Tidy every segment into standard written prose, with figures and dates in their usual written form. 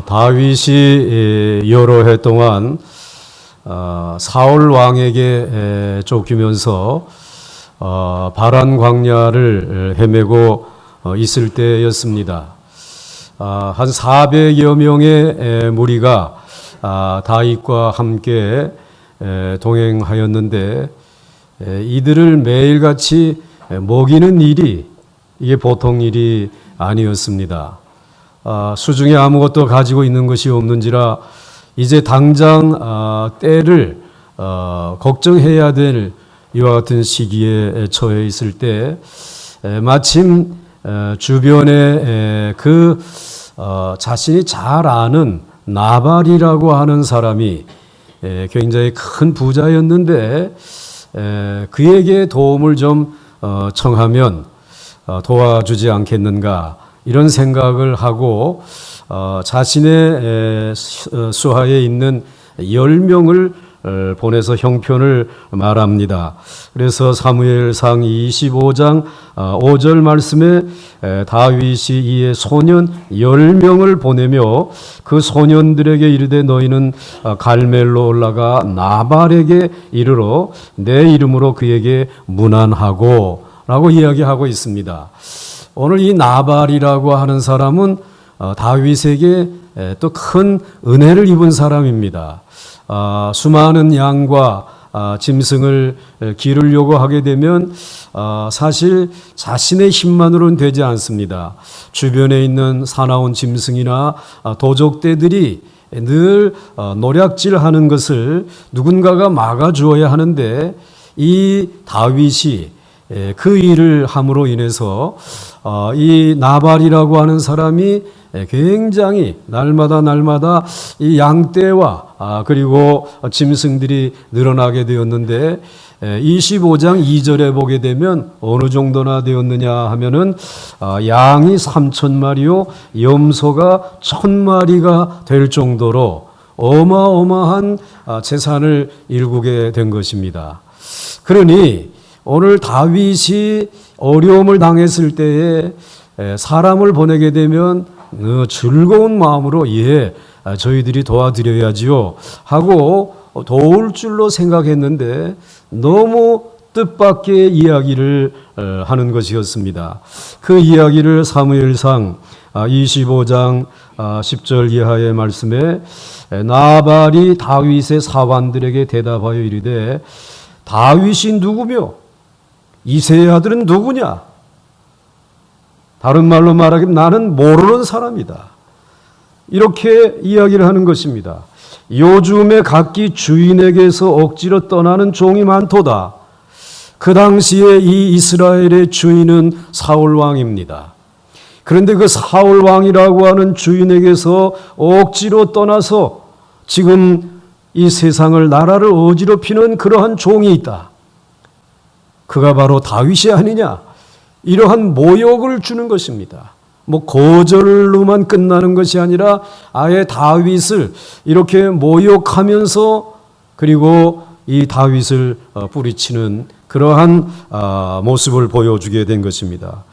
다윗이 여러 해 동안 사울 왕에게 쫓기면서 바란 광야를 헤매고 있을 때였습니다. 한 400여 명의 무리가 다윗과 함께 동행하였는데 이들을 매일같이 먹이는 일이 이게 보통 일이 아니었습니다. 수중에 아무것도 가지고 있는 것이 없는지라 이제 당장 때를 걱정해야 될 이와 같은 시기에 처해 있을 때 마침 주변에 그 자신이 잘 아는 나발이라고 하는 사람이 굉장히 큰 부자였는데 그에게 도움을 좀 청하면 도와주지 않겠는가 이런 생각을 하고 자신의 수하에 있는 10명을 보내서 형편을 말합니다. 그래서 사무엘상 25장 5절 말씀에 다윗이 이에 소년 10명을 보내며 그 소년들에게 이르되 너희는 갈멜로 올라가 나발에게 이르러 내 이름으로 그에게 문안하고 라고 이야기하고 있습니다. 오늘 이 나발이라고 하는 사람은 다윗에게 또 큰 은혜를 입은 사람입니다. 수많은 양과 짐승을 기르려고 하게 되면 사실 자신의 힘만으로는 되지 않습니다. 주변에 있는 사나운 짐승이나 도적대들이 늘 노략질하는 것을 누군가가 막아주어야 하는데 이 다윗이 그 일을 함으로 인해서 이 나발이라고 하는 사람이 굉장히 날마다 이 양떼와 그리고 짐승들이 늘어나게 되었는데 25장 2절에 보게 되면 어느 정도나 되었느냐 하면은 양이 3,000마리요 염소가 1,000마리가 될 정도로 어마어마한 재산을 일구게 된 것입니다. 그러니 오늘 다윗이 어려움을 당했을 때에 사람을 보내게 되면 즐거운 마음으로 저희들이 도와드려야지요 하고 도울 줄로 생각했는데 너무 뜻밖의 이야기를 하는 것이었습니다. 그 이야기를 사무엘상 25장 10절 이하의 말씀에 나발이 다윗의 사관들에게 대답하여 이르되 다윗이 누구며 이새의 아들은 누구냐? 다른 말로 말하면 나는 모르는 사람이다. 이렇게 이야기를 하는 것입니다. 요즘에 각기 주인에게서 억지로 떠나는 종이 많도다. 그 당시에 이 이스라엘의 주인은 사울 왕입니다. 그런데 그 사울 왕이라고 하는 주인에게서 억지로 떠나서 지금 이 세상을 나라를 어지럽히는 그러한 종이 있다. 그가 바로 다윗이 아니냐? 이러한 모욕을 주는 것입니다. 거절로만 끝나는 것이 아니라 아예 다윗을 이렇게 모욕하면서 그리고 이 다윗을 뿌리치는 그러한 모습을 보여주게 된 것입니다.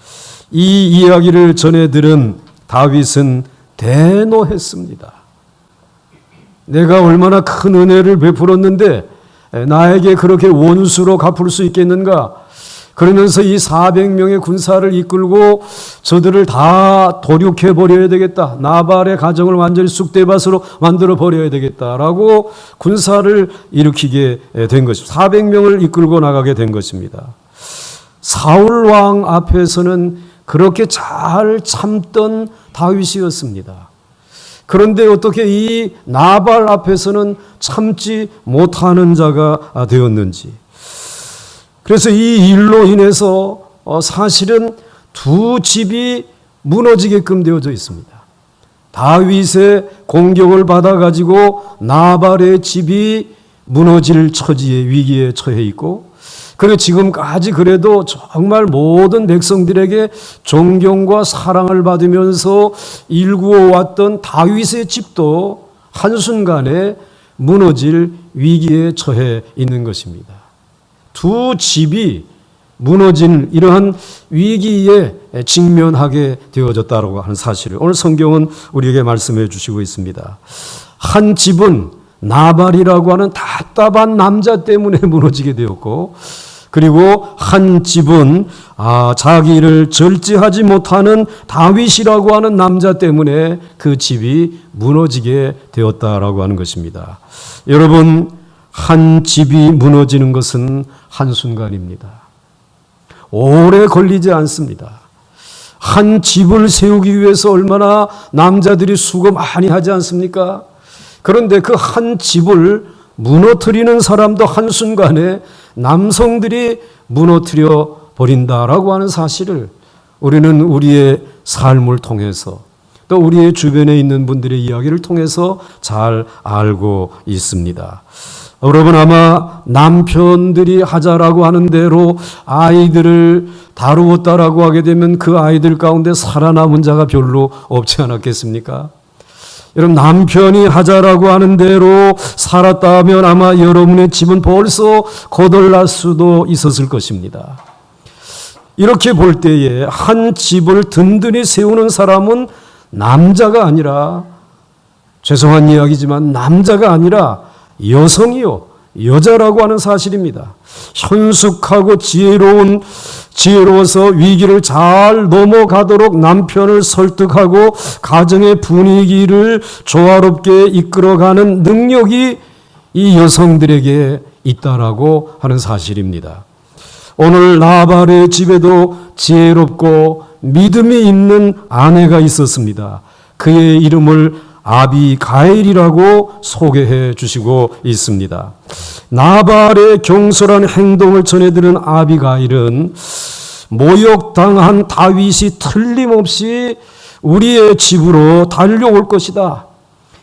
이 이야기를 전해 들은 다윗은 대노했습니다. 내가 얼마나 큰 은혜를 베풀었는데 나에게 그렇게 원수로 갚을 수 있겠는가? 그러면서 이 400명의 군사를 이끌고 저들을 다 도륙해 버려야 되겠다. 나발의 가정을 완전히 쑥대밭으로 만들어 버려야 되겠다라고 군사를 일으키게 된 것입니다. 400명을 이끌고 나가게 된 것입니다. 사울 왕 앞에서는 그렇게 잘 참던 다윗이었습니다. 그런데 어떻게 이 나발 앞에서는 참지 못하는 자가 되었는지. 그래서 이 일로 인해서 사실은 두 집이 무너지게끔 되어져 있습니다. 다윗의 공격을 받아가지고 나발의 집이 무너질 처지에 위기에 처해 있고 그리고 지금까지 그래도 정말 모든 백성들에게 존경과 사랑을 받으면서 일구어 왔던 다윗의 집도 한순간에 무너질 위기에 처해 있는 것입니다. 두 집이 무너진 이러한 위기에 직면하게 되어졌다고 하는 사실을 오늘 성경은 우리에게 말씀해 주시고 있습니다. 한 집은 나발이라고 하는 답답한 남자 때문에 무너지게 되었고, 그리고 한 집은 자기를 절제하지 못하는 다윗이라고 하는 남자 때문에 그 집이 무너지게 되었다라고 하는 것입니다. 여러분, 한 집이 무너지는 것은 한순간입니다. 오래 걸리지 않습니다. 한 집을 세우기 위해서 얼마나 남자들이 수고 많이 하지 않습니까? 그런데 그 한 집을 무너뜨리는 사람도 한순간에 남성들이 무너뜨려 버린다라고 하는 사실을 우리는 우리의 삶을 통해서 또 우리의 주변에 있는 분들의 이야기를 통해서 잘 알고 있습니다. 여러분, 아마 남편들이 하자라고 하는 대로 아이들을 다루었다라고 하게 되면 그 아이들 가운데 살아남은 자가 별로 없지 않았겠습니까? 여러분, 남편이 하자라고 하는 대로 살았다면 아마 여러분의 집은 벌써 거덜날 수도 있었을 것입니다. 이렇게 볼 때에 한 집을 든든히 세우는 사람은 남자가 아니라, 죄송한 이야기지만 남자가 아니라 여성이요, 여자라고 하는 사실입니다. 현숙하고 지혜로워서 위기를 잘 넘어가도록 남편을 설득하고 가정의 분위기를 조화롭게 이끌어가는 능력이 이 여성들에게 있다라고 하는 사실입니다. 오늘 나발의 집에도 지혜롭고 믿음이 있는 아내가 있었습니다. 그의 이름을 아비가일이라고 소개해 주시고 있습니다. 나발의 경솔한 행동을 전해들은 아비가일은 모욕당한 다윗이 틀림없이 우리의 집으로 달려올 것이다.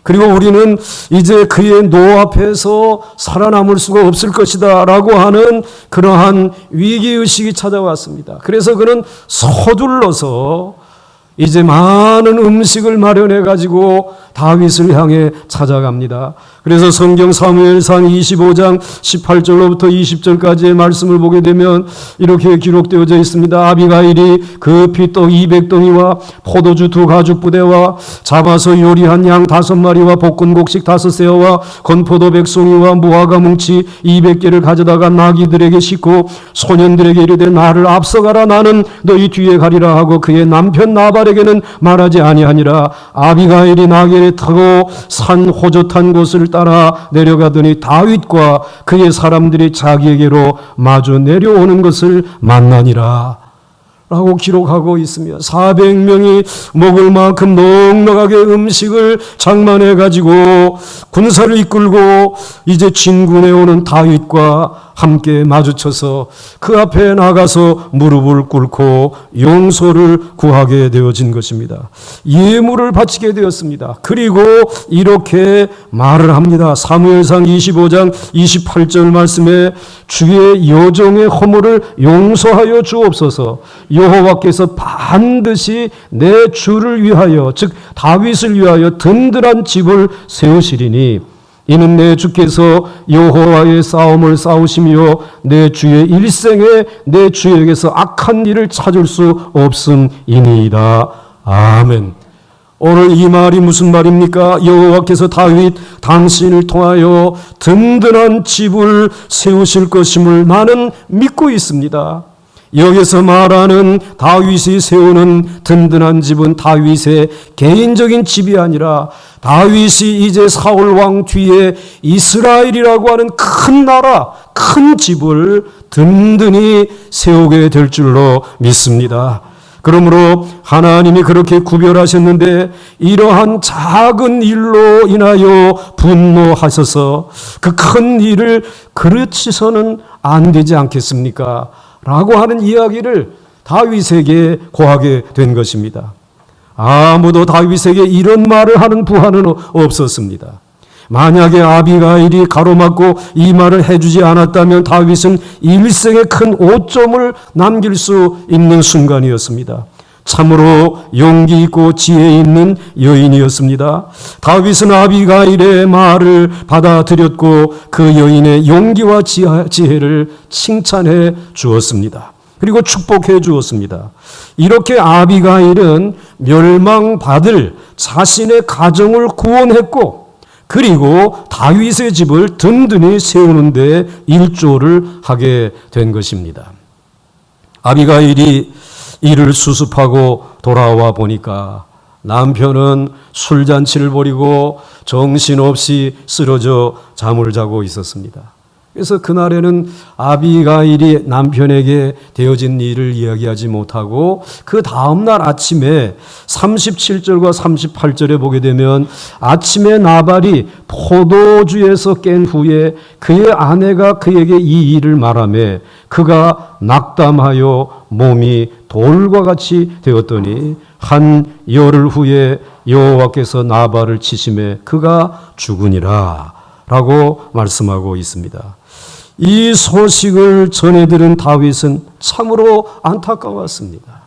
그리고 우리는 이제 그의 노 앞에서 살아남을 수가 없을 것이다 라고 하는 그러한 위기의식이 찾아왔습니다. 그래서 그는 서둘러서 이제 많은 음식을 마련해 가지고 다윗을 향해 찾아갑니다. 그래서 성경 사무엘상 25장 18절로부터 20절까지의 말씀을 보게 되면 이렇게 기록되어져 있습니다. 아비가일이 급히 떡 200덩이와 포도주 2가죽 부대와 잡아서 요리한 양 5마리와 볶은 곡식 5세어와 건포도 100송이와 무화과 뭉치 200개를 가져다가 나귀들에게 싣고 소년들에게 이르되 나를 앞서가라, 나는 너희 뒤에 가리라 하고 그의 남편 나발에게는 말하지 아니하니라. 아비가일이 나귀를 타고 산 호젓한 곳을 따라 내려가더니 다윗과 그의 사람들이 자기에게로 마주 내려오는 것을 만나니라 라고 기록하고 있습니다. 400명이 먹을 만큼 넉넉하게 음식을 장만해 가지고 군사를 이끌고 이제 진군해 오는 다윗과 함께 마주쳐서 그 앞에 나가서 무릎을 꿇고 용서를 구하게 되어진 것입니다. 예물을 바치게 되었습니다. 그리고 이렇게 말을 합니다. 사무엘상 25장 28절 말씀에 주의 여종의 허물을 용서하여 주옵소서. 여호와께서 반드시 내 주를 위하여, 즉 다윗을 위하여 든든한 집을 세우시리니 이는 내 주께서 여호와의 싸움을 싸우시며 내 주의 일생에 내 주에게서 악한 일을 찾을 수 없음이니이다. 아멘. 오늘 이 말이 무슨 말입니까? 여호와께서 다윗 당신을 통하여 든든한 집을 세우실 것임을 나는 믿고 있습니다. 여기서 말하는 다윗이 세우는 든든한 집은 다윗의 개인적인 집이 아니라 다윗이 이제 사울 왕 뒤에 이스라엘이라고 하는 큰 나라, 큰 집을 든든히 세우게 될 줄로 믿습니다. 그러므로 하나님이 그렇게 구별하셨는데 이러한 작은 일로 인하여 분노하셔서 그 큰 일을 그르치서는 안 되지 않겠습니까? 라고 하는 이야기를 다윗에게 고하게 된 것입니다. 아무도 다윗에게 이런 말을 하는 부하는 없었습니다. 만약에 아비가일이 가로막고 이 말을 해주지 않았다면 다윗은 일생의 큰 오점을 남길 수 있는 순간이었습니다. 참으로 용기 있고 지혜 있는 여인이었습니다. 다윗은 아비가일의 말을 받아들였고 그 여인의 용기와 지혜를 칭찬해 주었습니다. 그리고 축복해 주었습니다. 이렇게 아비가일은 멸망받을 자신의 가정을 구원했고, 그리고 다윗의 집을 든든히 세우는 데 일조를 하게 된 것입니다. 아비가일이 이를 수습하고 돌아와 보니까 남편은 술잔치를 벌이고 정신없이 쓰러져 잠을 자고 있었습니다. 그래서 그날에는 아비가일이 남편에게 되어진 일을 이야기하지 못하고 그 다음날 아침에 37절과 38절에 보게 되면 아침에 나발이 포도주에서 깬 후에 그의 아내가 그에게 이 일을 말하며 그가 낙담하여 몸이 돌과 같이 되었더니 한 열흘 후에 여호와께서 나발을 치심에 그가 죽으니라 라고 말씀하고 있습니다. 이 소식을 전해들은 다윗은 참으로 안타까웠습니다.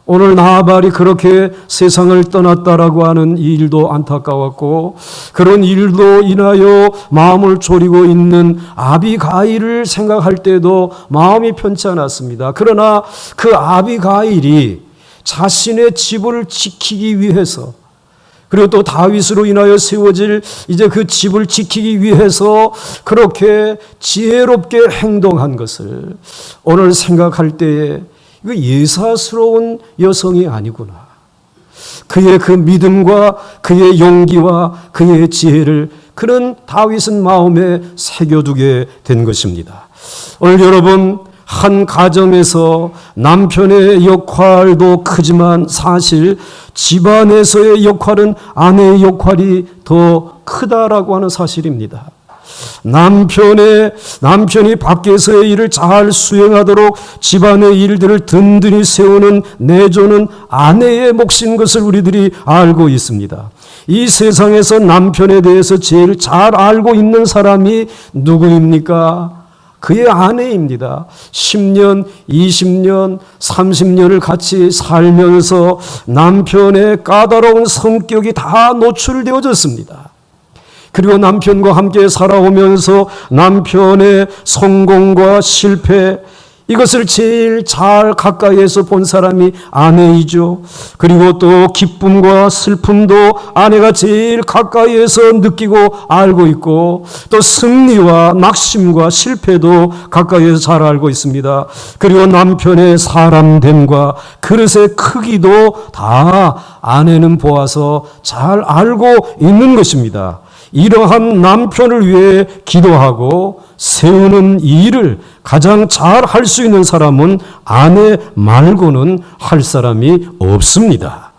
오늘 나발이 그렇게 세상을 떠났다라고 하는 이 일도 안타까웠고, 그런 일로 인하여 마음을 졸이고 있는 아비가일을 생각할 때도 마음이 편치 않았습니다. 그러나 그 아비가일이 자신의 집을 지키기 위해서, 그리고 또 다윗으로 인하여 세워질 이제 그 집을 지키기 위해서 그렇게 지혜롭게 행동한 것을 오늘 생각할 때에 이거 예사스러운 여성이 아니구나. 그의 그 믿음과 그의 용기와 그의 지혜를 그런 다윗은 마음에 새겨두게 된 것입니다. 오늘 여러분, 한 가정에서 남편의 역할도 크지만 사실 집안에서의 역할은 아내의 역할이 더 크다라고 하는 사실입니다. 남편이 밖에서의 일을 잘 수행하도록 집안의 일들을 든든히 세우는 내조는 아내의 몫인 것을 우리들이 알고 있습니다. 이 세상에서 남편에 대해서 제일 잘 알고 있는 사람이 누구입니까? 그의 아내입니다. 10년, 20년, 30년을 같이 살면서 남편의 까다로운 성격이 다 노출되어졌습니다. 그리고 남편과 함께 살아오면서 남편의 성공과 실패, 이것을 제일 잘 가까이에서 본 사람이 아내이죠. 그리고 또 기쁨과 슬픔도 아내가 제일 가까이에서 느끼고 알고 있고, 또 승리와 낙심과 실패도 가까이에서 잘 알고 있습니다. 그리고 남편의 사람됨과 그릇의 크기도 다 아내는 보아서 잘 알고 있는 것입니다. 이러한 남편을 위해 기도하고 세우는 일을 가장 잘 할 수 있는 사람은 아내 말고는 할 사람이 없습니다.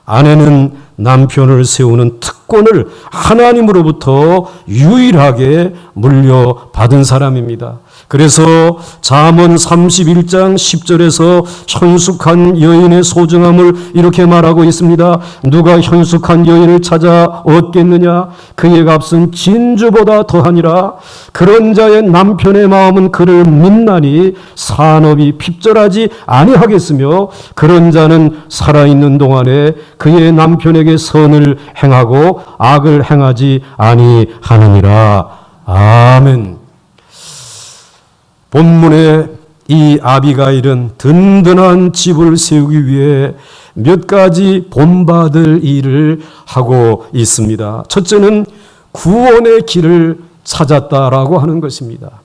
아내는 남편을 세우는 특권을 하나님으로부터 유일하게 물려받은 사람입니다. 그래서 잠언 31장 10절에서 현숙한 여인의 소중함을 이렇게 말하고 있습니다. 누가 현숙한 여인을 찾아 얻겠느냐? 그의 값은 진주보다 더하니라. 그런 자의 남편의 마음은 그를 믿나니 산업이 핍절하지 아니하겠으며, 그런 자는 살아있는 동안에 그의 남편에게 선을 행하고 악을 행하지 아니하느니라. 아멘. 본문에 이 아비가일은 든든한 집을 세우기 위해 몇 가지 본받을 일을 하고 있습니다. 첫째는 구원의 길을 찾았다라고 하는 것입니다.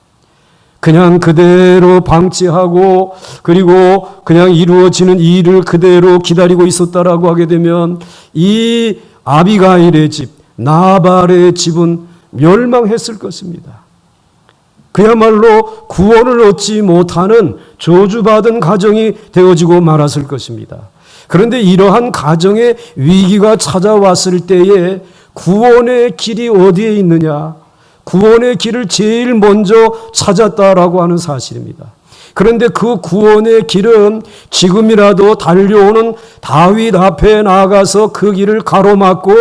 그냥 그대로 방치하고 그리고 그냥 이루어지는 일을 그대로 기다리고 있었다라고 하게 되면 이 아비가일의 집, 나발의 집은 멸망했을 것입니다. 그야말로 구원을 얻지 못하는 저주받은 가정이 되어지고 말았을 것입니다. 그런데 이러한 가정의 위기가 찾아왔을 때에 구원의 길이 어디에 있느냐? 구원의 길을 제일 먼저 찾았다라고 하는 사실입니다. 그런데 그 구원의 길은 지금이라도 달려오는 다윗 앞에 나아가서 그 길을 가로막고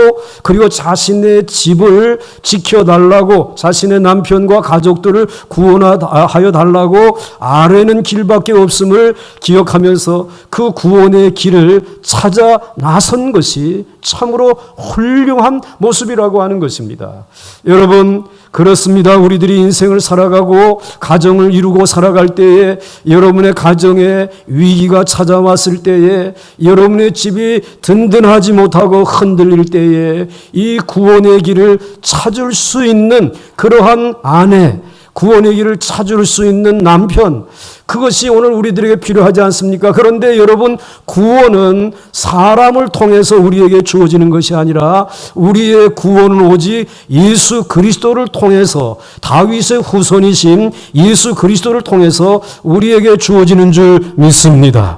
그리고 자신의 집을 지켜달라고, 자신의 남편과 가족들을 구원하여 달라고 아뢰는 길밖에 없음을 기억하면서 그 구원의 길을 찾아 나선 것이 참으로 훌륭한 모습이라고 하는 것입니다. 여러분, 그렇습니다. 우리들이 인생을 살아가고 가정을 이루고 살아갈 때에 여러분의 가정에 위기가 찾아왔을 때에, 여러분의 집이 든든하지 못하고 흔들릴 때에 이 구원의 길을 찾을 수 있는 그러한 아내, 구원의 길을 찾을 수 있는 남편, 그것이 오늘 우리들에게 필요하지 않습니까? 그런데 여러분, 구원은 사람을 통해서 우리에게 주어지는 것이 아니라 우리의 구원은 오직 예수 그리스도를 통해서, 다윗의 후손이신 예수 그리스도를 통해서 우리에게 주어지는 줄 믿습니다.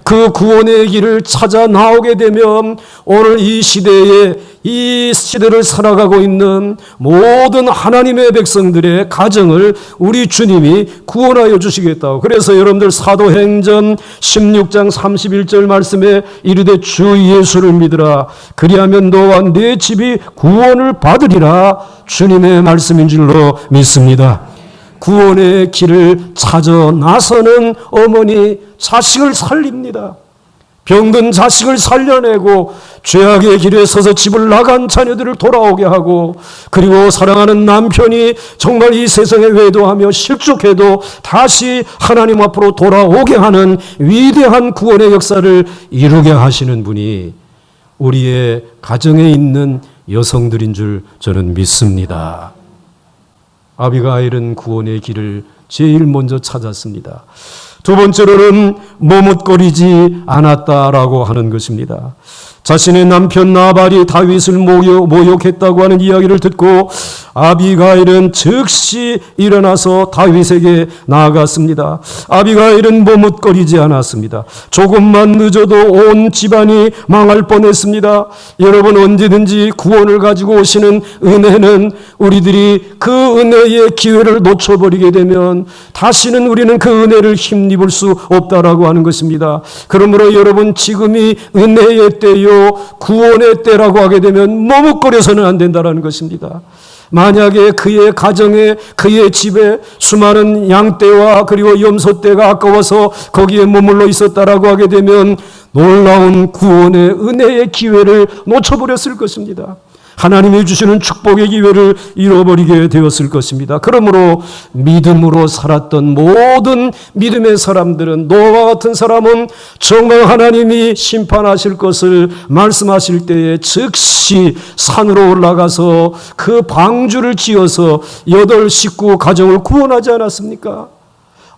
그 구원의 길을 찾아 나오게 되면 오늘 이 시대를 살아가고 있는 모든 하나님의 백성들의 가정을 우리 주님이 구원하여 주시겠다고. 그래서 여러분들 사도행전 16장 31절 말씀에 이르되 주 예수를 믿으라. 그리하면 너와 네 집이 구원을 받으리라. 주님의 말씀인 줄로 믿습니다. 구원의 길을 찾아 나서는 어머니 자식을 살립니다. 병든 자식을 살려내고 죄악의 길에 서서 집을 나간 자녀들을 돌아오게 하고, 그리고 사랑하는 남편이 정말 이 세상에 외도하며 실족해도 다시 하나님 앞으로 돌아오게 하는 위대한 구원의 역사를 이루게 하시는 분이 우리의 가정에 있는 여성들인 줄 저는 믿습니다. 아비가일은 구원의 길을 제일 먼저 찾았습니다. 두 번째로는 머뭇거리지 않았다라고 하는 것입니다. 자신의 남편 나발이 다윗을 모욕했다고 하는 이야기를 듣고 아비가일은 즉시 일어나서 다윗에게 나아갔습니다. 아비가일은 머뭇거리지 않았습니다. 조금만 늦어도 온 집안이 망할 뻔했습니다. 여러분, 언제든지 구원을 가지고 오시는 은혜는 우리들이 그 은혜의 기회를 놓쳐버리게 되면 다시는 우리는 그 은혜를 힘입을 수 없다라고 하는 것입니다. 그러므로 여러분, 지금이 은혜의 때요, 구원의 때라고 하게 되면 머뭇거려서는 안 된다라는 것입니다. 만약에 그의 가정에, 그의 집에 수많은 양떼와 그리고 염소떼가 아까워서 거기에 머물러 있었다라고 하게 되면 놀라운 구원의 은혜의 기회를 놓쳐버렸을 것입니다. 하나님이 주시는 축복의 기회를 잃어버리게 되었을 것입니다. 그러므로 믿음으로 살았던 모든 믿음의 사람들은, 노아와 같은 사람은 정말 하나님이 심판하실 것을 말씀하실 때에 즉시 산으로 올라가서 그 방주를 지어서 8 식구 가정을 구원하지 않았습니까?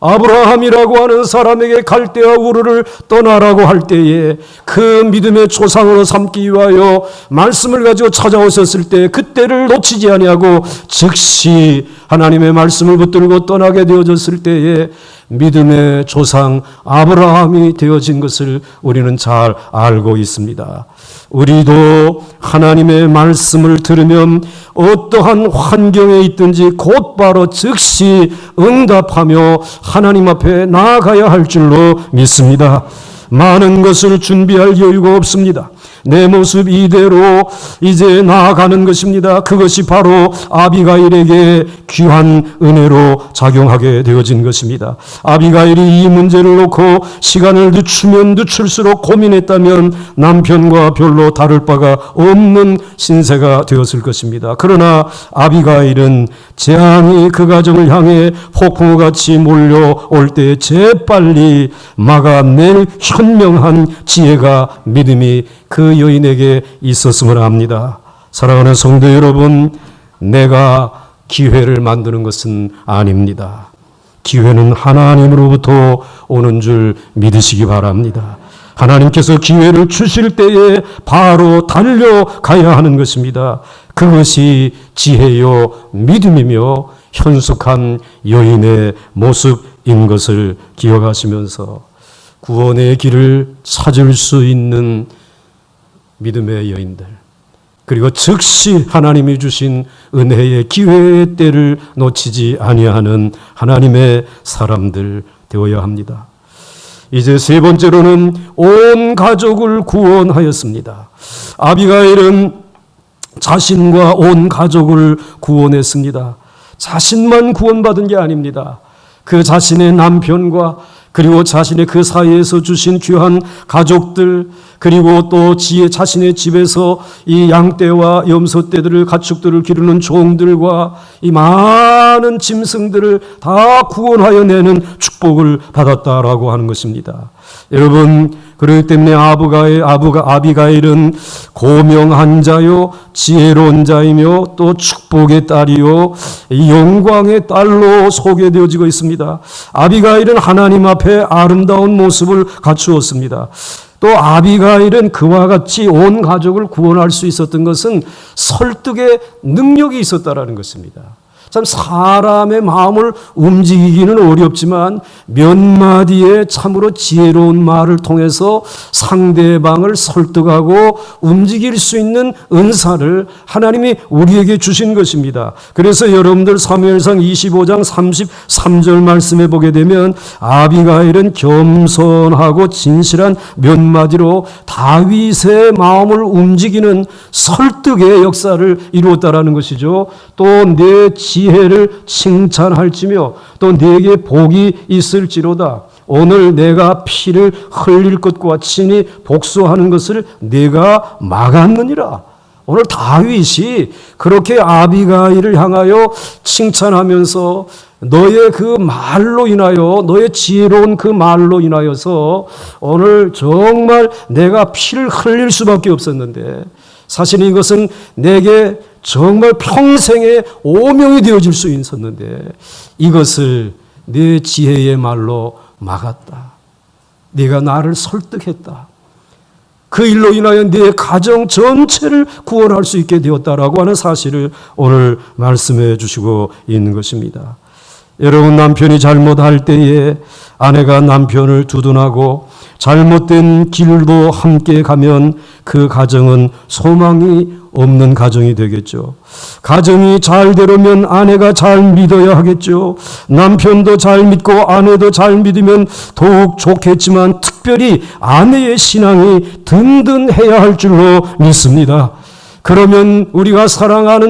아브라함이라고 하는 사람에게 갈대아 우르를 떠나라고 할 때에 그 믿음의 조상으로 삼기 위하여 말씀을 가지고 찾아오셨을 때 그때를 놓치지 아니하고 즉시 하나님의 말씀을 붙들고 떠나게 되어졌을 때에 믿음의 조상 아브라함이 되어진 것을 우리는 잘 알고 있습니다. 우리도 하나님의 말씀을 들으면 어떠한 환경에 있든지 곧바로 즉시 응답하며 하나님 앞에 나아가야 할 줄로 믿습니다. 많은 것을 준비할 여유가 없습니다. 내 모습 이대로 이제 나아가는 것입니다. 그것이 바로 아비가일에게 귀한 은혜로 작용하게 되어진 것입니다. 아비가일이 이 문제를 놓고 시간을 늦추면 늦출수록 고민했다면 남편과 별로 다를 바가 없는 신세가 되었을 것입니다. 그러나 아비가일은 재앙이 그 가정을 향해 폭풍우같이 몰려올 때 재빨리 막아낼 현명한 지혜가, 믿음이 그 여인에게 있었음을 압니다. 사랑하는 성도 여러분, 내가 기회를 만드는 것은 아닙니다. 기회는 하나님으로부터 오는 줄 믿으시기 바랍니다. 하나님께서 기회를 주실 때에 바로 달려가야 하는 것입니다. 그것이 지혜요 믿음이며 현숙한 여인의 모습인 것을 기억하시면서 구원의 길을 찾을 수 있는 믿음의 여인들, 그리고 즉시 하나님이 주신 은혜의 기회의 때를 놓치지 아니하는 하나님의 사람들 되어야 합니다. 이제 세 번째로는 온 가족을 구원하였습니다. 아비가일은 자신과 온 가족을 구원했습니다. 자신만 구원받은 게 아닙니다. 그 자신의 남편과 그리고 자신의 그 사이에서 주신 귀한 가족들, 그리고 또 자신의 집에서 이 양떼와 염소떼들을, 가축들을 기르는 종들과 이 많은 짐승들을 다 구원하여 내는 축복을 받았다라고 하는 것입니다. 여러분, 그렇기 때문에 아비가일은 고명한 자요, 지혜로운 자이며 또 축복의 딸이요, 영광의 딸로 소개되어지고 있습니다. 아비가일은 하나님 앞에 아름다운 모습을 갖추었습니다. 또 아비가일은 그와 같이 온 가족을 구원할 수 있었던 것은 설득의 능력이 있었다라는 것입니다. 참 사람의 마음을 움직이기는 어렵지만 몇 마디의 참으로 지혜로운 말을 통해서 상대방을 설득하고 움직일 수 있는 은사를 하나님이 우리에게 주신 것입니다. 그래서 여러분들 사무엘상 25장 33절 말씀에 보게 되면 아비가일은 겸손하고 진실한 몇 마디로 다윗의 마음을 움직이는 설득의 역사를 이루었다라는 것이죠. 또 내 지혜를 칭찬할지며 또 내게 복이 있을지로다. 오늘 내가 피를 흘릴 것과 친히 복수하는 것을 내가 막았느니라. 오늘 다윗이 그렇게 아비가일을 향하여 칭찬하면서 너의 그 말로 인하여, 너의 지혜로운 그 말로 인하여서 오늘 정말 내가 피를 흘릴 수밖에 없었는데, 사실 이것은 내게 정말 평생의 오명이 되어질 수 있었는데 이것을 내 지혜의 말로 막았다. 네가 나를 설득했다. 그 일로 인하여 내 가정 전체를 구원할 수 있게 되었다라고 하는 사실을 오늘 말씀해 주시고 있는 것입니다. 여러분, 남편이 잘못할 때에 아내가 남편을 두둔하고 잘못된 길도 함께 가면 그 가정은 소망이 없는 가정이 되겠죠. 가정이 잘 되려면 아내가 잘 믿어야 하겠죠. 남편도 잘 믿고 아내도 잘 믿으면 더욱 좋겠지만 특별히 아내의 신앙이 든든해야 할 줄로 믿습니다. 그러면 우리가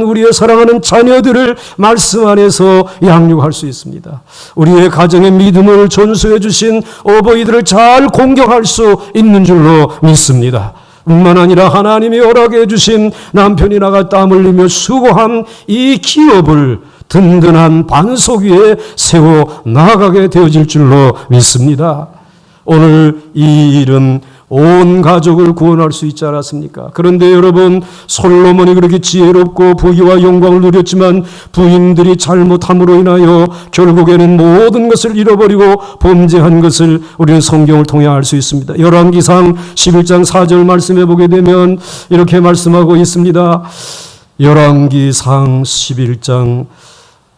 우리의 사랑하는 자녀들을 말씀 안에서 양육할 수 있습니다. 우리의 가정의 믿음을 전수해 주신 어버이들을 잘 공경할 수 있는 줄로 믿습니다. 뿐만 아니라 하나님이 허락해 주신 남편이 나가 땀 흘리며 수고한 이 기업을 든든한 반석 위에 세워 나아가게 되어질 줄로 믿습니다. 오늘 이 일은 온 가족을 구원할 수 있지 않았습니까? 그런데 여러분, 솔로몬이 그렇게 지혜롭고 부귀와 영광을 누렸지만 부인들이 잘못함으로 인하여 결국에는 모든 것을 잃어버리고 범죄한 것을 우리는 성경을 통해 알 수 있습니다. 열왕기상 11장 4절 말씀해 보게 되면 이렇게 말씀하고 있습니다. 열왕기상 11장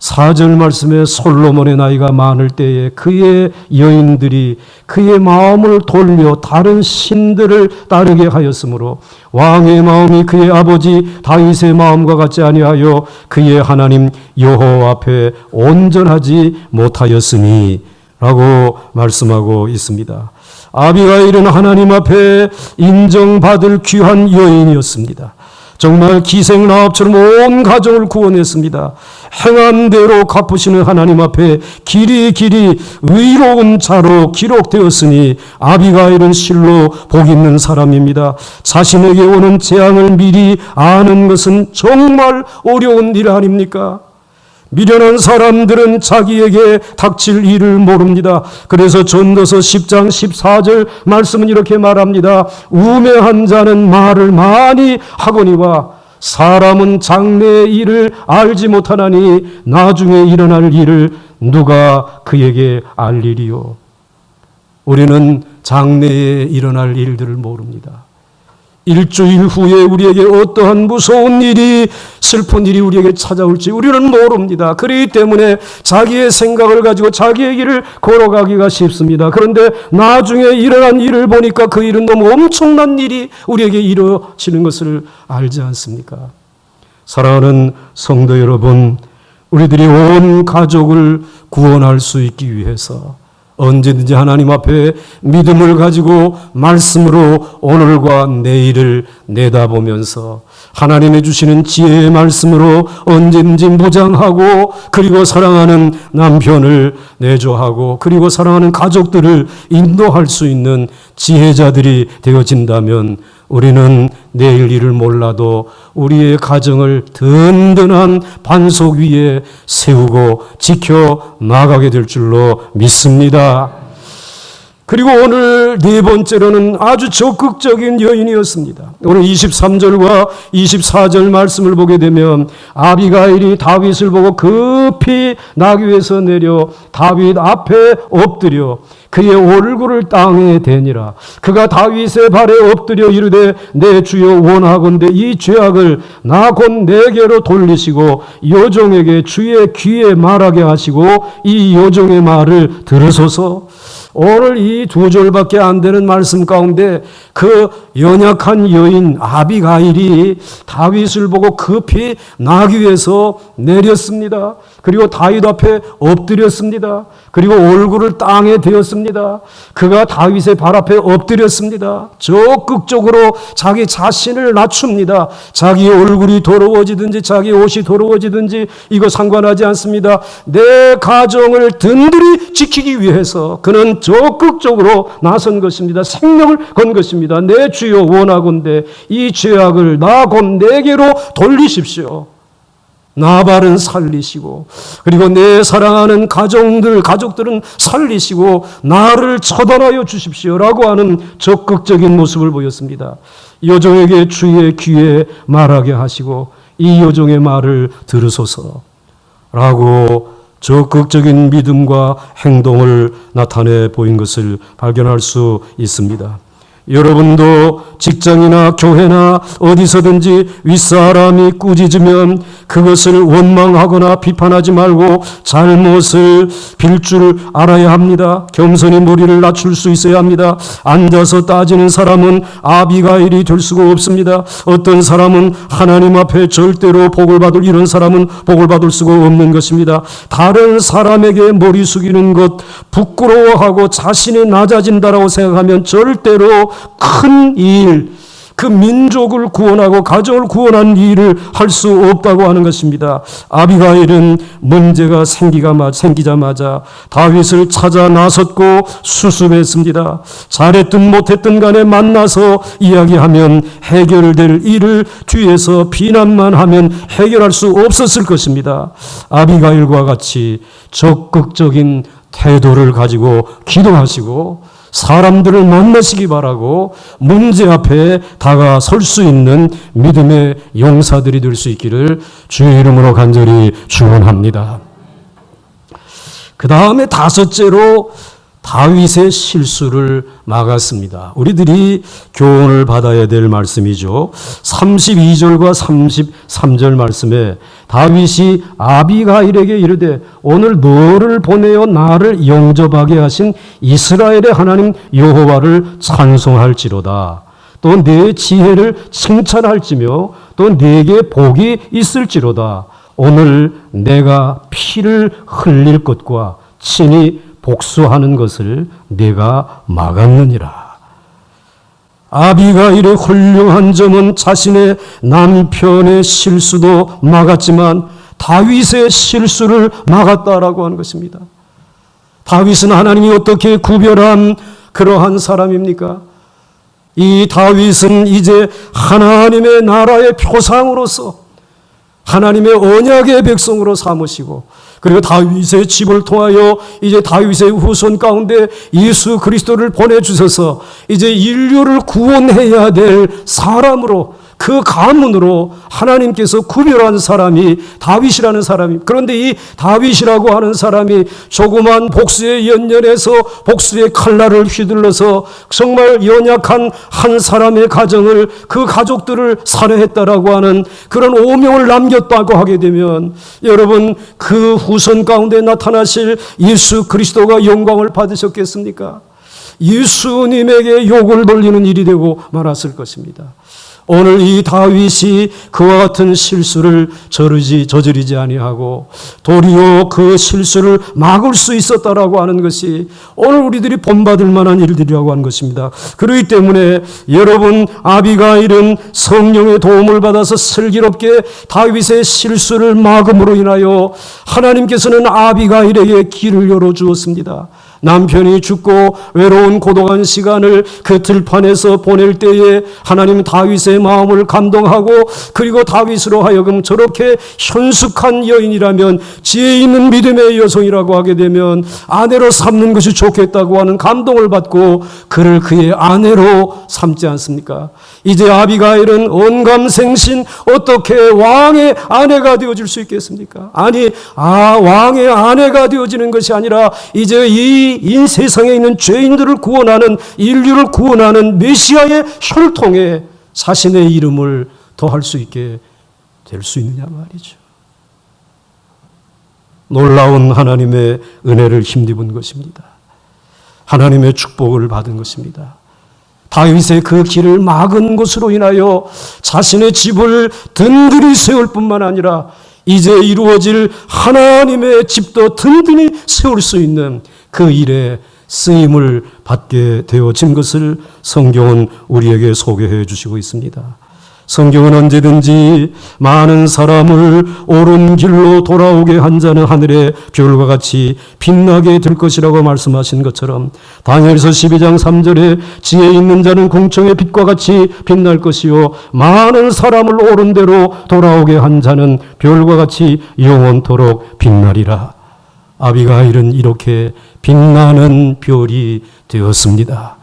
4절 말씀에 솔로몬의 나이가 많을 때에 그의 여인들이 그의 마음을 돌려 다른 신들을 따르게 하였으므로 왕의 마음이 그의 아버지 다윗의 마음과 같지 아니하여 그의 하나님 여호와 앞에 온전하지 못하였으니 라고 말씀하고 있습니다. 아비가일은 하나님 앞에 인정받을 귀한 여인이었습니다. 정말 기생나합처럼 온 가정을 구원했습니다. 행한 대로 갚으시는 하나님 앞에 길이 의로운 자로 기록되었으니 아비가일은 실로 복 있는 사람입니다. 자신에게 오는 재앙을 미리 아는 것은 정말 어려운 일 아닙니까? 미련한 사람들은 자기에게 닥칠 일을 모릅니다. 그래서 전도서 10장 14절 말씀은 이렇게 말합니다. 우매한 자는 말을 많이 하거니와 사람은 장래의 일을 알지 못하나니 나중에 일어날 일을 누가 그에게 알리리요. 우리는 장래에 일어날 일들을 모릅니다. 일주일 후에 우리에게 어떠한 무서운 일이, 슬픈 일이 우리에게 찾아올지 우리는 모릅니다. 그렇기 때문에 자기의 생각을 가지고 자기의 길을 걸어가기가 쉽습니다. 그런데 나중에 일어난 일을 보니까 그 일은 너무 엄청난 일이 우리에게 이루어지는 것을 알지 않습니까? 사랑하는 성도 여러분, 우리들이 온 가족을 구원할 수 있기 위해서 언제든지 하나님 앞에 믿음을 가지고 말씀으로 오늘과 내일을 내다보면서 하나님의 주시는 지혜의 말씀으로 언제든지 무장하고, 그리고 사랑하는 남편을 내조하고, 그리고 사랑하는 가족들을 인도할 수 있는 지혜자들이 되어진다면 우리는 내일 일을 몰라도 우리의 가정을 든든한 반석 위에 세우고 지켜 나가게 될 줄로 믿습니다. 그리고 오늘 네 번째로는 아주 적극적인 여인이었습니다. 오늘 23절과 24절 말씀을 보게 되면 아비가일이 다윗을 보고 급히 나귀에서 내려 다윗 앞에 엎드려 그의 얼굴을 땅에 대니라. 그가 다윗의 발에 엎드려 이르되 내 주여 원하건대 이 죄악을 나 곧 내게로 돌리시고 여종에게 주의 귀에 말하게 하시고 이 여종의 말을 들으소서. 오늘 이 두 절밖에 안 되는 말씀 가운데 그 연약한 여인 아비가일이 다윗을 보고 급히 나귀에서 내렸습니다. 그리고 다윗 앞에 엎드렸습니다. 그리고 얼굴을 땅에 대었습니다. 그가 다윗의 발 앞에 엎드렸습니다. 적극적으로 자기 자신을 낮춥니다. 자기 얼굴이 더러워지든지 자기 옷이 더러워지든지 이거 상관하지 않습니다. 내 가정을 든든히 지키기 위해서 그는 적극적으로 나선 것입니다. 생명을 건 것입니다. 내 주여 원하건대 이 죄악을 나 곧 내게로 돌리십시오. 나발은 살리시고, 그리고 내 사랑하는 가족들은 살리시고 나를 처단하여 주십시오라고 하는 적극적인 모습을 보였습니다. 여종에게 주의 귀에 말하게 하시고 이 여종의 말을 들으소서라고 적극적인 믿음과 행동을 나타내 보인 것을 발견할 수 있습니다. 여러분도 직장이나 교회나 어디서든지 윗사람이 꾸짖으면 그것을 원망하거나 비판하지 말고 잘못을 빌 줄 알아야 합니다. 겸손히 머리를 낮출 수 있어야 합니다. 앉아서 따지는 사람은 아비가일이 될 수가 없습니다. 어떤 사람은 하나님 앞에 절대로 복을 받을, 이런 사람은 복을 받을 수가 없는 것입니다. 다른 사람에게 머리 숙이는 것, 부끄러워하고 자신이 낮아진다라고 생각하면 절대로 큰 일, 그 민족을 구원하고 가정을 구원하는 일을 할 수 없다고 하는 것입니다. 아비가일은 문제가 생기자마자 다윗을 찾아 나섰고 수습했습니다. 잘했든 못했든 간에 만나서 이야기하면 해결될 일을 뒤에서 비난만 하면 해결할 수 없었을 것입니다. 아비가일과 같이 적극적인 태도를 가지고 기도하시고 사람들을 만나시기 바라고 문제 앞에 다가설 수 있는 믿음의 용사들이 될 수 있기를 주의 이름으로 간절히 축원합니다. 그 다음에 다섯째로 다윗의 실수를 막았습니다. 우리들이 교훈을 받아야 될 말씀이죠. 32절과 33절 말씀에 다윗이 아비가일에게 이르되 오늘 너를 보내어 나를 영접하게 하신 이스라엘의 하나님 여호와를 찬송할지로다. 또 내 지혜를 칭찬할지며 또 내게 복이 있을지로다. 오늘 내가 피를 흘릴 것과 친히 복수하는 것을 내가 막았느니라. 아비가일의 훌륭한 점은 자신의 남편의 실수도 막았지만 다윗의 실수를 막았다라고 하는 것입니다. 다윗은 하나님이 어떻게 구별한 그러한 사람입니까? 이 다윗은 이제 하나님의 나라의 표상으로서 하나님의 언약의 백성으로 삼으시고, 그리고 다윗의 집을 통하여 이제 다윗의 후손 가운데 예수 그리스도를 보내주셔서 이제 인류를 구원해야 될 사람으로, 그 가문으로 하나님께서 구별한 사람이 다윗이라는 사람이. 그런데 이 다윗이라고 하는 사람이 조그만 복수에 연연해서 복수의 칼날을 휘둘러서 정말 연약한 한 사람의 가정을, 그 가족들을 살해했다라고 하는 그런 오명을 남겼다고 하게 되면 여러분, 그 후손 가운데 나타나실 예수 그리스도가 영광을 받으셨겠습니까? 예수님에게 욕을 돌리는 일이 되고 말았을 것입니다. 오늘 이 다윗이 그와 같은 실수를 저지르지 아니하고 도리어 그 실수를 막을 수 있었다라고 하는 것이 오늘 우리들이 본받을 만한 일들이라고 하는 것입니다. 그렇기 때문에 여러분, 아비가일은 성령의 도움을 받아서 슬기롭게 다윗의 실수를 막음으로 인하여 하나님께서는 아비가일에게 길을 열어주었습니다. 남편이 죽고 외로운 고독한 시간을 그 들판에서 보낼 때에 하나님 다윗의 마음을 감동하고, 그리고 다윗으로 하여금 저렇게 현숙한 여인이라면, 지혜 있는 믿음의 여성이라고 하게 되면 아내로 삼는 것이 좋겠다고 하는 감동을 받고 그를 그의 아내로 삼지 않습니까? 이제 아비가일은 언감생신 어떻게 왕의 아내가 되어질 수 있겠습니까? 아니, 왕의 아내가 되어지는 것이 아니라 이제 이 세상에 있는 죄인들을 구원하는, 인류를 구원하는 메시아의 혈통에 자신의 이름을 더할 수 있게 될 수 있느냐 말이죠. 놀라운 하나님의 은혜를 힘입은 것입니다. 하나님의 축복을 받은 것입니다. 다윗의 그 길을 막은 것으로 인하여 자신의 집을 든든히 세울 뿐만 아니라 이제 이루어질 하나님의 집도 든든히 세울 수 있는 그 일에 쓰임을 받게 되어진 것을 성경은 우리에게 소개해 주시고 있습니다. 성경은 언제든지 많은 사람을 옳은 길로 돌아오게 한 자는 하늘의 별과 같이 빛나게 될 것이라고 말씀하신 것처럼, 다니엘서 12장 3절에 지혜 있는 자는 공청의 빛과 같이 빛날 것이요 많은 사람을 옳은 대로 돌아오게 한 자는 별과 같이 영원토록 빛나리라. 아비가일은 이렇게 빛나는 별이 되었습니다.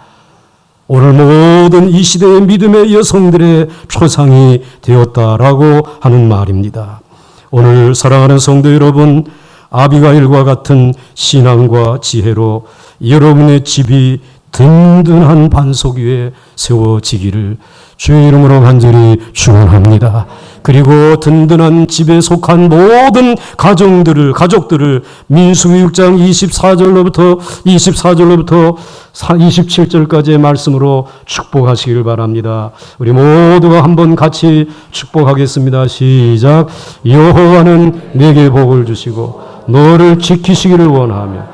오늘 모든 이 시대의 믿음의 여성들의 표상이 되었다라고 하는 말입니다. 오늘 사랑하는 성도 여러분, 아비가일과 같은 신앙과 지혜로 여러분의 집이 든든한 반석 위에 세워지기를 주의 이름으로 간절히 축원합니다. 그리고 든든한 집에 속한 모든 가족들을 민수기 6장 24절로부터 27절까지의 말씀으로 축복하시길 바랍니다. 우리 모두가 한번 같이 축복하겠습니다. 시작. 여호와는 내게 복을 주시고 너를 지키시기를 원하며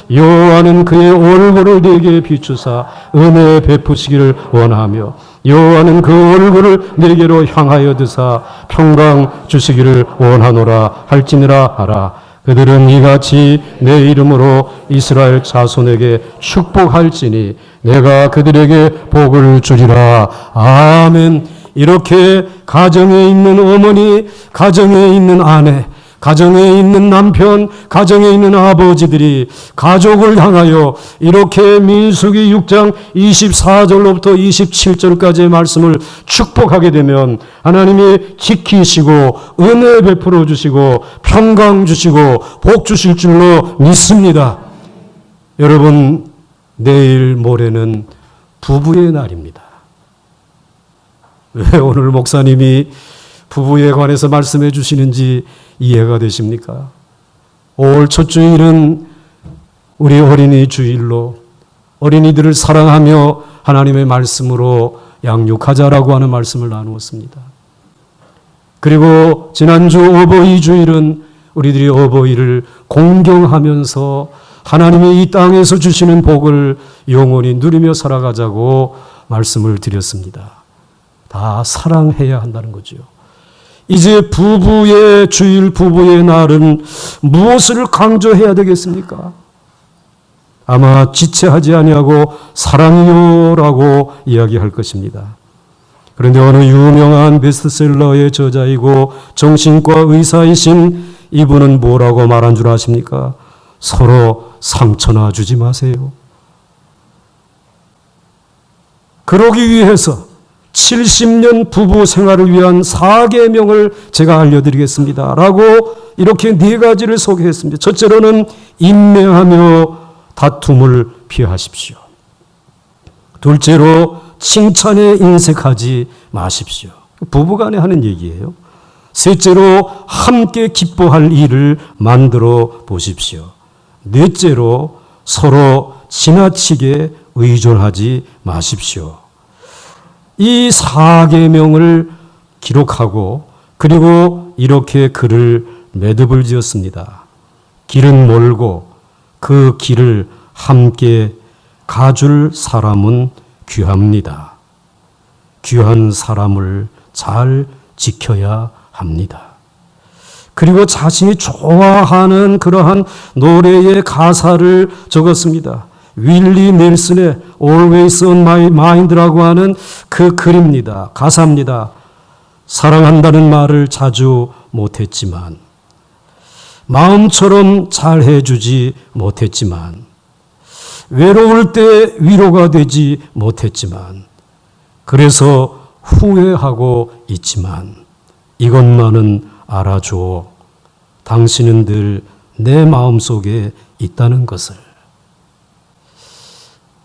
여호와는 그의 얼굴을 내게 비추사 은혜 베푸시기를 원하며 여호와는 그 얼굴을 내게로 향하여 드사 평강 주시기를 원하노라 할지니라 하라. 그들은 이같이 내 이름으로 이스라엘 자손에게 축복할지니 내가 그들에게 복을 주리라. 아멘. 이렇게 가정에 있는 어머니, 가정에 있는 아내, 가정에 있는 남편, 가정에 있는 아버지들이 가족을 향하여 이렇게 민수기 6장 24절로부터 27절까지의 말씀을 축복하게 되면 하나님이 지키시고 은혜 베풀어 주시고 평강 주시고 복 주실 줄로 믿습니다. 여러분, 내일 모레는 부부의 날입니다. 왜 오늘 목사님이 부부에 관해서 말씀해 주시는지 이해가 되십니까? 5월 첫 주일은 우리 어린이 주일로 어린이들을 사랑하며 하나님의 말씀으로 양육하자라고 하는 말씀을 나누었습니다. 그리고 지난주 어버이 주일은 우리들이 어버이를 공경하면서 하나님의 이 땅에서 주시는 복을 영원히 누리며 살아가자고 말씀을 드렸습니다. 다 사랑해야 한다는 거죠. 이제 부부의 주일, 부부의 날은 무엇을 강조해야 되겠습니까? 아마 지체하지 아니하고 사랑이요라고 이야기할 것입니다. 그런데 어느 유명한 베스트셀러의 저자이고 정신과 의사이신 이분은 뭐라고 말한 줄 아십니까? 서로 상처나 주지 마세요. 그러기 위해서 70년 부부 생활을 위한 4계명을 제가 알려드리겠습니다. 라고 이렇게 4가지를 소개했습니다. 첫째로는 인내하며 다툼을 피하십시오. 둘째로 칭찬에 인색하지 마십시오. 부부간에 하는 얘기예요. 셋째로 함께 기뻐할 일을 만들어 보십시오. 넷째로 서로 지나치게 의존하지 마십시오. 이 4계명을 기록하고 그리고 이렇게 글을 매듭을 지었습니다. 길은 멀고 그 길을 함께 가줄 사람은 귀합니다. 귀한 사람을 잘 지켜야 합니다. 그리고 자신이 좋아하는 그러한 노래의 가사를 적었습니다. 윌리 넬슨의 Always on my mind라고 하는 그 글입니다. 가사입니다. 사랑한다는 말을 자주 못했지만, 마음처럼 잘해주지 못했지만, 외로울 때 위로가 되지 못했지만, 그래서 후회하고 있지만, 이것만은 알아줘. 당신은 늘 내 마음속에 있다는 것을.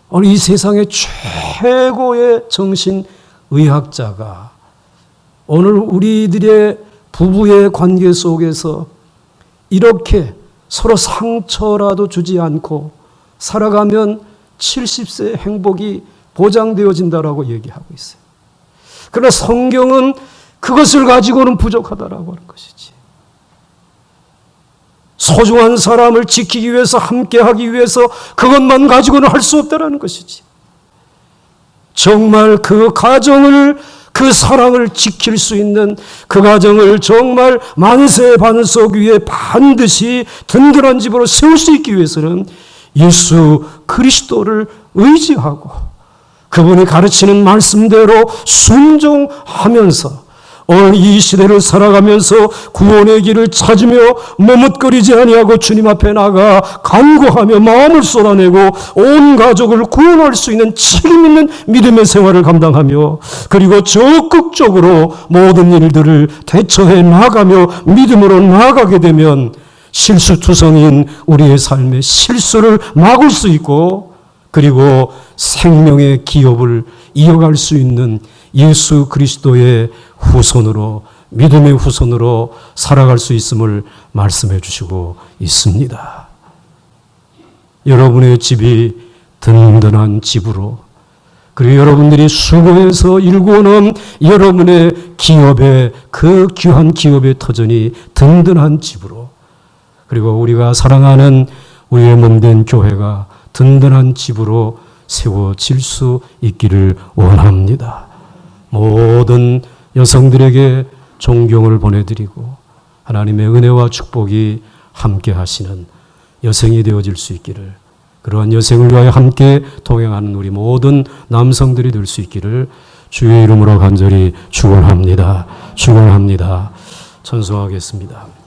오늘 이 세상의 최고의 정신의학자가 오늘 우리들의 부부의 관계 속에서 이렇게 서로 상처라도 주지 않고 살아가면 70세의 행복이 보장되어진다라고 얘기하고 있어요. 그러나 성경은 그것을 가지고는 부족하다라고 하는 것이지. 소중한 사람을 지키기 위해서, 함께하기 위해서 그것만 가지고는 할 수 없다라는 것이지. 정말 그 가정을, 그 사랑을 지킬 수 있는 그 가정을 정말 만세 반석 위에 반드시 든든한 집으로 세울 수 있기 위해서는 예수 그리스도를 의지하고 그분이 가르치는 말씀대로 순종하면서 오늘 이 시대를 살아가면서 구원의 길을 찾으며 머뭇거리지 아니하고 주님 앞에 나가 간구하며 마음을 쏟아내고 온 가족을 구원할 수 있는 책임 있는 믿음의 생활을 감당하며 그리고 적극적으로 모든 일들을 대처해 나가며 믿음으로 나아가게 되면 실수투성인 우리의 삶의 실수를 막을 수 있고 그리고 생명의 기업을 이어갈 수 있는 예수 그리스도의 후손으로, 믿음의 후손으로 살아갈 수 있음을 말씀해 주시고 있습니다. 여러분의 집이 든든한 집으로, 그리고 여러분들이 수고해서 일구어놓은 여러분의 기업의 그 귀한 기업의 터전이 든든한 집으로, 그리고 우리가 사랑하는 우리의 몸된 교회가 든든한 집으로 세워질 수 있기를 원합니다. 모든 여성들에게 존경을 보내드리고 하나님의 은혜와 축복이 함께 하시는 여성이 되어질 수 있기를, 그러한 여성을 위하여 함께 동행하는 우리 모든 남성들이 될 수 있기를 주의 이름으로 간절히 축원합니다. 축원합니다. 찬송하겠습니다.